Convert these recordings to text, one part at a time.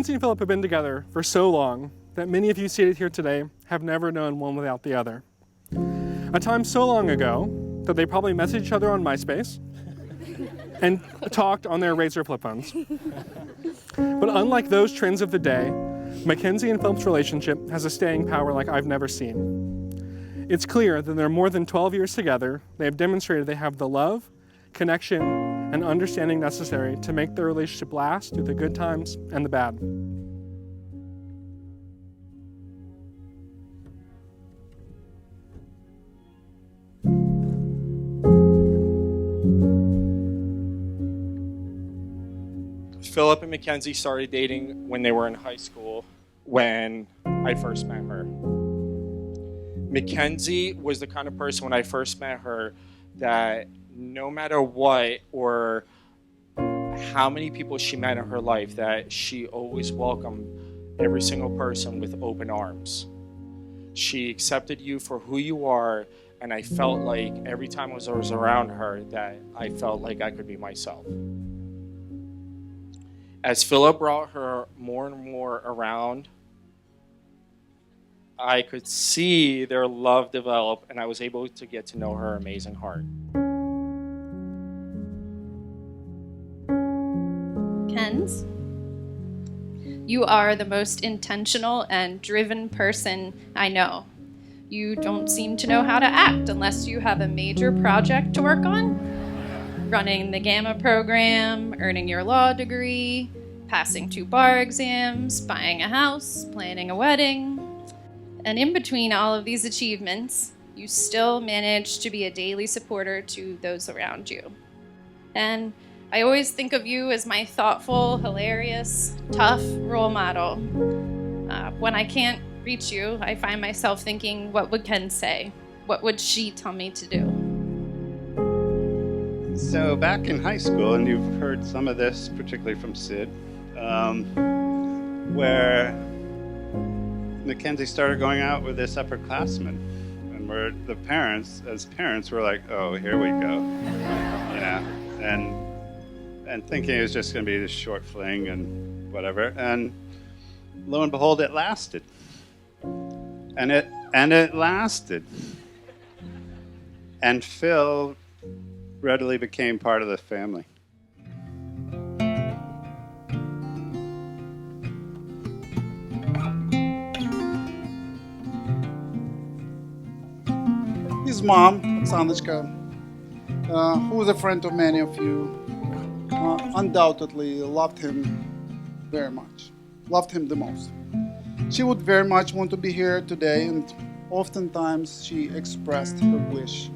Mackenzie and Phillip have been together for so long that many of you seated here today have never known one without the other. A time so long ago that they probably messaged each other on MySpace and talked on their Razr flip phones. But unlike those trends of the day, Mackenzie and Phillip's relationship has a staying power like I've never seen. It's clear that they're more than 12 years together. They have demonstrated they have the love, connection, and understanding necessary to make their relationship last through the good times and the bad. Phillip and Mackenzie started dating when they were in high school, when I first met her. Mackenzie was the kind of person when I first met her that no matter what or how many people she met in her life, that she always welcomed every single person with open arms. She accepted you for who you are, and I felt like every time I was around her that I felt like I could be myself. As Phillip brought her more and more around, I could see their love develop, and I was able to get to know her amazing heart. Kens, you are the most intentional and driven person I know. You don't seem to know how to act unless you have a major project to work on. Running the Gamma program, earning your law degree, passing 2 bar exams, buying a house, planning a wedding. And in between all of these achievements, you still manage to be a daily supporter to those around you. And I always think of you as my thoughtful, hilarious, tough role model. When I can't reach you, I find myself thinking, what would Ken say? What would she tell me to do? So back in high school, and you've heard some of this, particularly from Sid, where Mackenzie started going out with this upperclassman, and where the parents, as parents, were like, "Oh, here we go," you know, and thinking it was just going to be this short fling and whatever, and lo and behold, it lasted, and it lasted, and Phil readily became part of the family. His mom, Oksanочка, who was a friend of many of you, undoubtedly loved him very much, loved him the most. She would very much want to be here today, and oftentimes she expressed her wish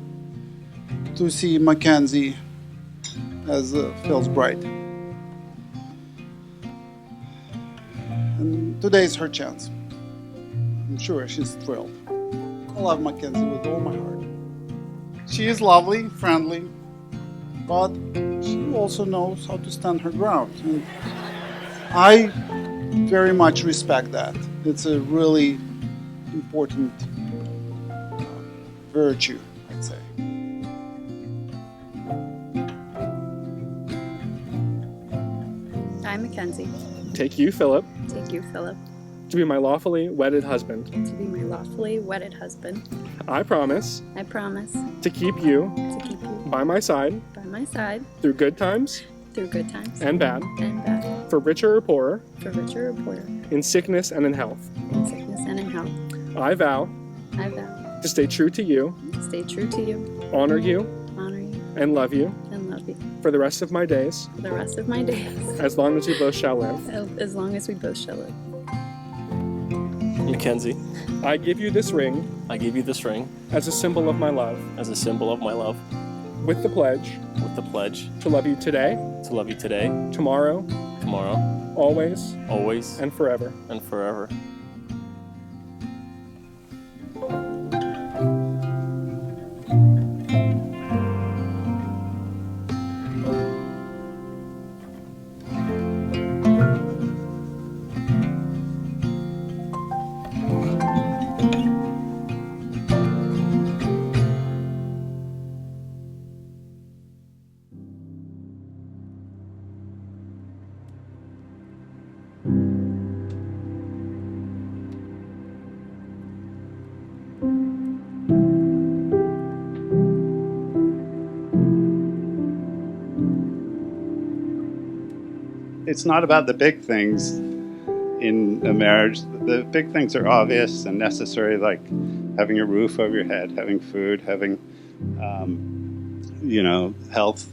to see Mackenzie as Phil's bride. And today is her chance. I'm sure she's thrilled. I love Mackenzie with all my heart. She is lovely, friendly, but she also knows how to stand her ground. And I very much respect that. It's a really important virtue, I'd say. I, Mackenzie, Take you, Phillip, take you, Phillip, to be my lawfully wedded husband. to be my lawfully wedded husband. I promise I promise to keep you to keep you by my side by my side through good times through good times and bad, and bad, for richer or poorer, for richer or poorer, in sickness and in health. in sickness and in health. I vow I vow to stay true to you, to stay true to you, honor you, honor you, and love you and love you for the rest of my days, for the rest of my days, as long as we both shall live. as long as we both shall live. Mackenzie, I give you this ring I give you this ring as a symbol of my love, as a symbol of my love, with the pledge with the pledge to love you today, to love you today, tomorrow, tomorrow, always, always, and forever. and forever. it's not about the big things in a marriage. The big things are obvious and necessary, like having a roof over your head, having food, having, health.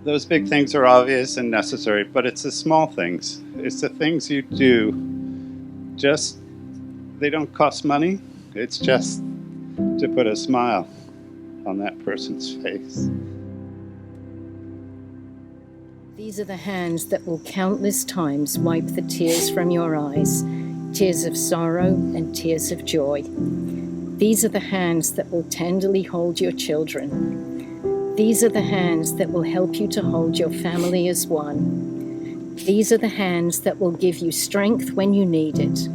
Those big things are obvious and necessary, but it's the small things. It's the things you do. They don't cost money. It's just to put a smile on that person's face. These are the hands that will countless times wipe the tears from your eyes, tears of sorrow and tears of joy. These are the hands that will tenderly hold your children. These are the hands that will help you to hold your family as one. These are the hands that will give you strength when you need it.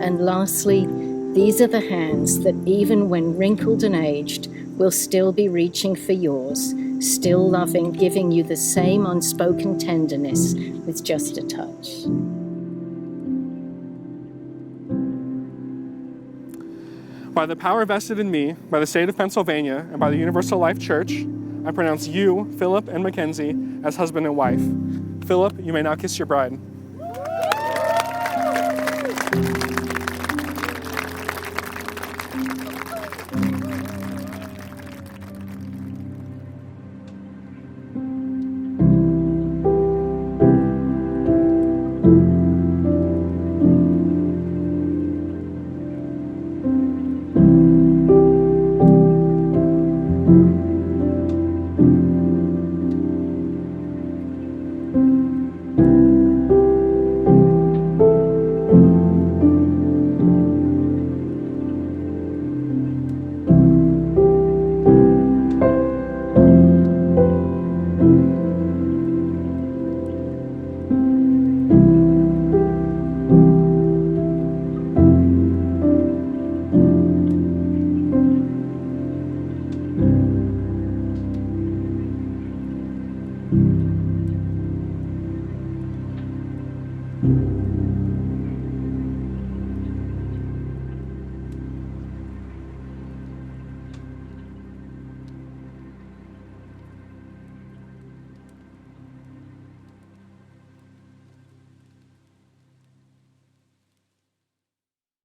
And lastly, these are the hands that even when wrinkled and aged, will still be reaching for yours, still loving, giving you the same unspoken tenderness with just a touch. By the power vested in me by the state of Pennsylvania and by the Universal Life Church, I pronounce you, Phillip and Mackenzie, as husband and wife. Phillip, you may now kiss your bride.